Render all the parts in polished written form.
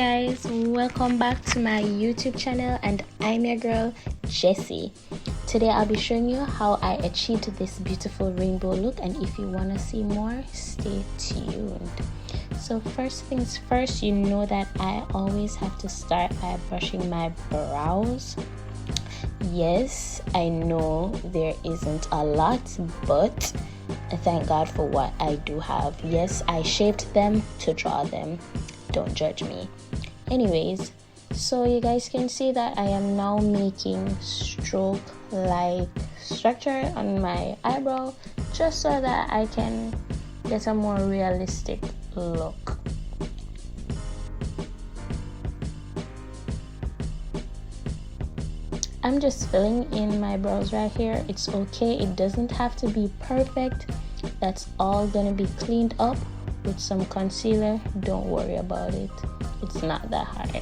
guys, welcome back to my YouTube channel, and I'm your girl Jessie. Today I'll be showing you how I achieved this beautiful rainbow look, and if you want to see more, stay tuned. So first things first, you know that I always have to start by brushing my brows. Yes, I know there isn't a lot, but thank God for what I do have. Yes, I shaped them to draw them. Don't judge me. Anyways, so you guys can see that I am now making stroke like structure on my eyebrow, just so that I can get a more realistic look. I'm just filling in my brows right here. It's okay, it doesn't have to be perfect. That's all gonna be cleaned up with some concealer. Don't worry about it, it's not that hard.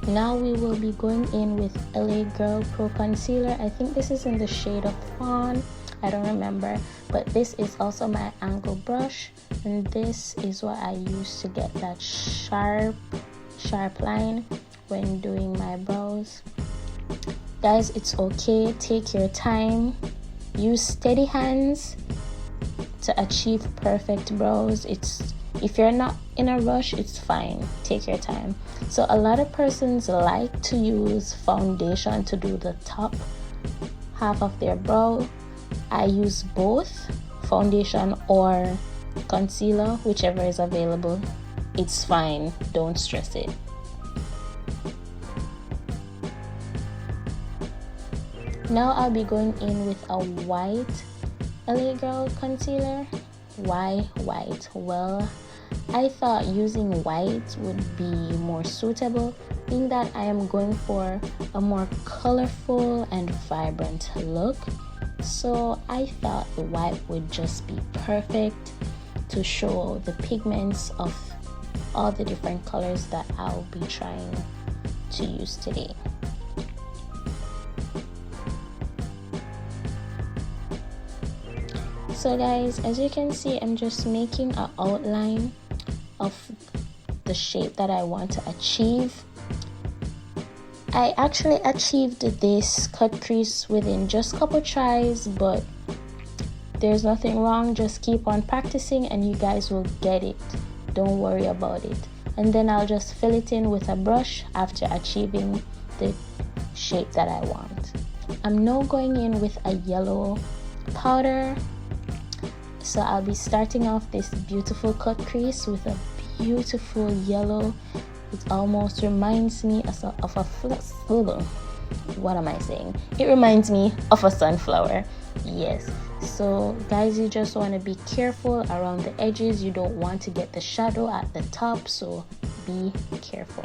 Now we will be going in with LA Girl Pro Concealer. I think this is in the shade of Fawn, I don't remember, but this is also my angle brush, and this is what I use to get that sharp line when doing my brows. Guys, it's okay, take your time, use steady hands to achieve perfect brows. If you're not in a rush, it's fine, take your time. So a lot of persons like to use foundation to do the top half of their brow. I use both foundation or concealer, whichever is available. It's fine, don't stress it. Now I'll be going in with a white LA Girl concealer. Why white? Well, I thought using white would be more suitable, being that I am going for a more colorful and vibrant look. So I thought the white would just be perfect to show the pigments of all the different colors that I'll be trying to use today. So guys, as you can see, I'm just making an outline of the shape that I want to achieve. I actually achieved this cut crease within just a couple tries, but there's nothing wrong. Just keep on practicing and you guys will get it. Don't worry about it. And then I'll just fill it in with a brush after achieving the shape that I want. I'm now going in with a yellow powder. So I'll be starting off this beautiful cut crease with a beautiful yellow. It almost reminds me of a what am I saying? It reminds me of a sunflower. Yes. So guys, you just want to be careful around the edges. You don't want to get the shadow at the top, so be careful.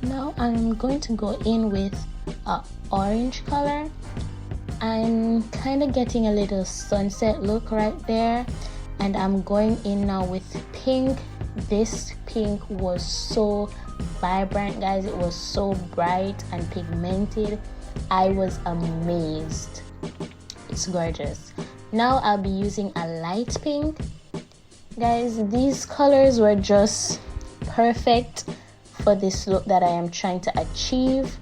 Now I'm going to go in with an orange color. I'm kind of getting a little sunset look right there, and I'm going in now with pink. This pink was so vibrant, guys. It was so bright and pigmented. I was amazed. It's gorgeous. Now I'll be using a light pink. Guys, these colors were just perfect for this look that I am trying to achieve.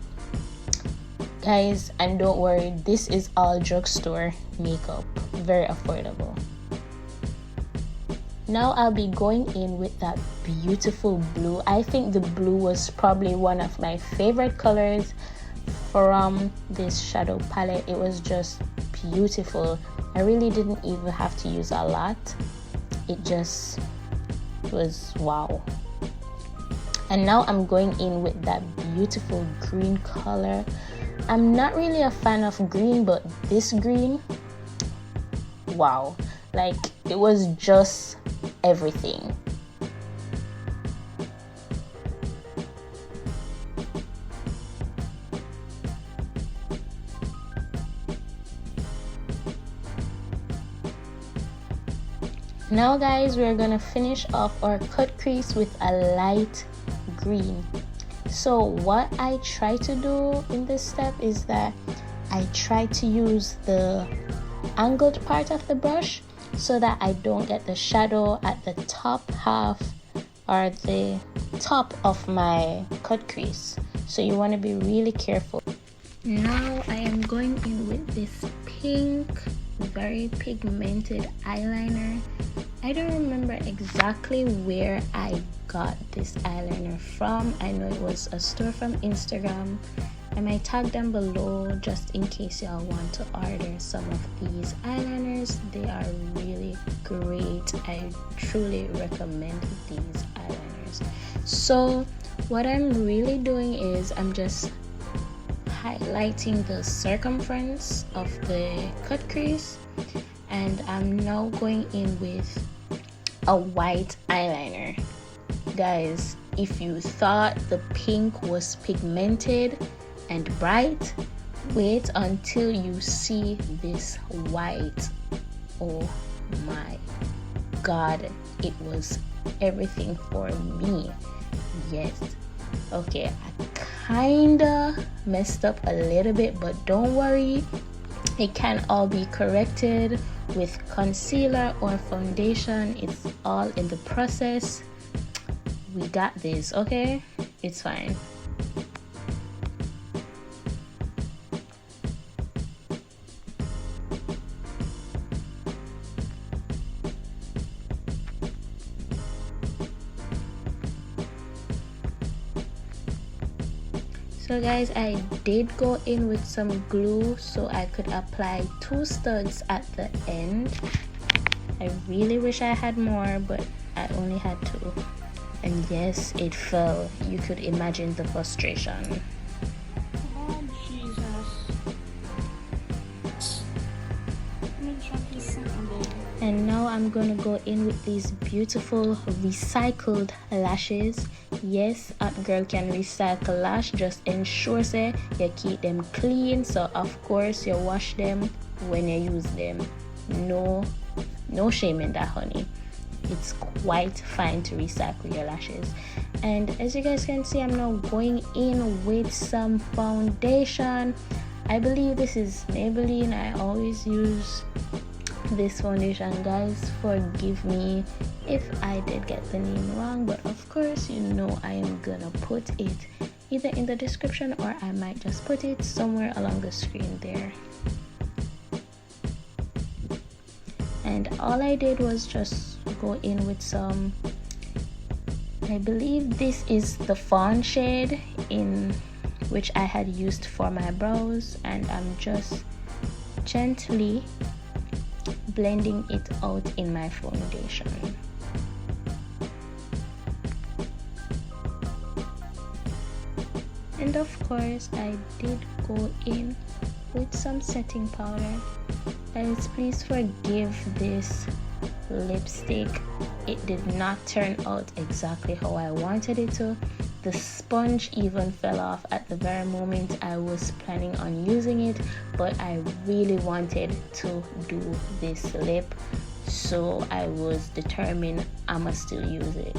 Guys, and don't worry, this is all drugstore makeup, very affordable. Now I'll be going in with that beautiful blue. I think the blue was probably one of my favorite colors from this shadow palette. It was just beautiful. I really didn't even have to use a lot. It just was wow. And now I'm going in with that beautiful green color. I'm not really a fan of green, but this green, wow, like it was just everything. Now guys, we're gonna finish off our cut crease with a light green. So what I try to do in this step is that I try to use the angled part of the brush so that I don't get the shadow at the top half or the top of my cut crease. So you want to be really careful. Now I am going in with this pink, very pigmented eyeliner. I don't remember exactly where I got this eyeliner from. I know it was a store from Instagram. I might tag them below just in case y'all want to order some of these eyeliners. They are really great. I truly recommend these eyeliners. So what I'm really doing is I'm just highlighting the circumference of the cut crease, and I'm now going in with a white eyeliner. Guys, if you thought the pink was pigmented and bright, wait until you see this white. Oh my god, it was everything for me. Yes. Okay, I kinda messed up a little bit, but don't worry, it can all be corrected with concealer or foundation. It's all in the process. We got this, okay? It's fine. So guys, I did go in with some glue so I could apply 2 studs at the end. I really wish I had more, but I only had 2. And yes, it fell. You could imagine the frustration. Oh Jesus. And now I'm gonna go in with these beautiful recycled lashes. Yes, a girl can recycle lash, just ensure say you keep them clean. So of course you wash them when you use them. No shame in that, honey. It's quite fine to recycle your lashes. And as you guys can see, I'm now going in with some foundation. I believe this is Maybelline. I always use this foundation, guys. Forgive me if I did get the name wrong, but of course you know I am gonna put it either in the description or I might just put it somewhere along the screen there. And all I did was just go in with some, I believe this is the fawn shade in which I had used for my brows, and I'm just gently blending it out in my foundation. And of course I did go in with some setting powder. Guys, please forgive this lipstick. It did not turn out exactly how I wanted it to. The sponge even fell off at the very moment I was planning on using it, but I really wanted to do this lip, so I was determined I'ma still use it.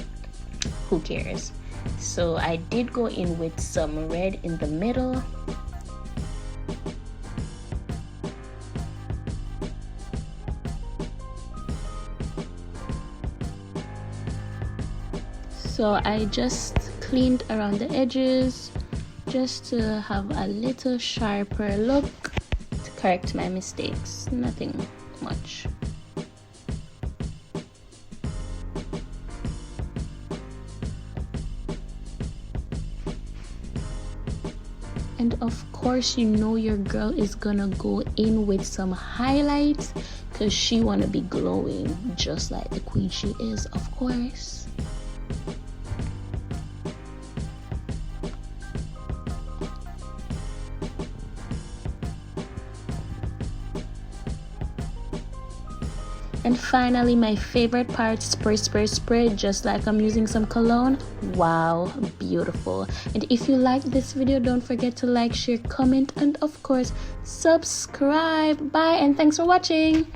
Who cares? So I did go in with some red in the middle. So I just cleaned around the edges just to have a little sharper look to correct my mistakes. Nothing much. And of course, you know your girl is gonna go in with some highlights because she wanna be glowing just like the queen she is, of course. And finally, my favorite part, spray, just like I'm using some cologne. Wow, beautiful. And if you like this video, don't forget to like, share, comment, and of course subscribe. Bye, and thanks for watching.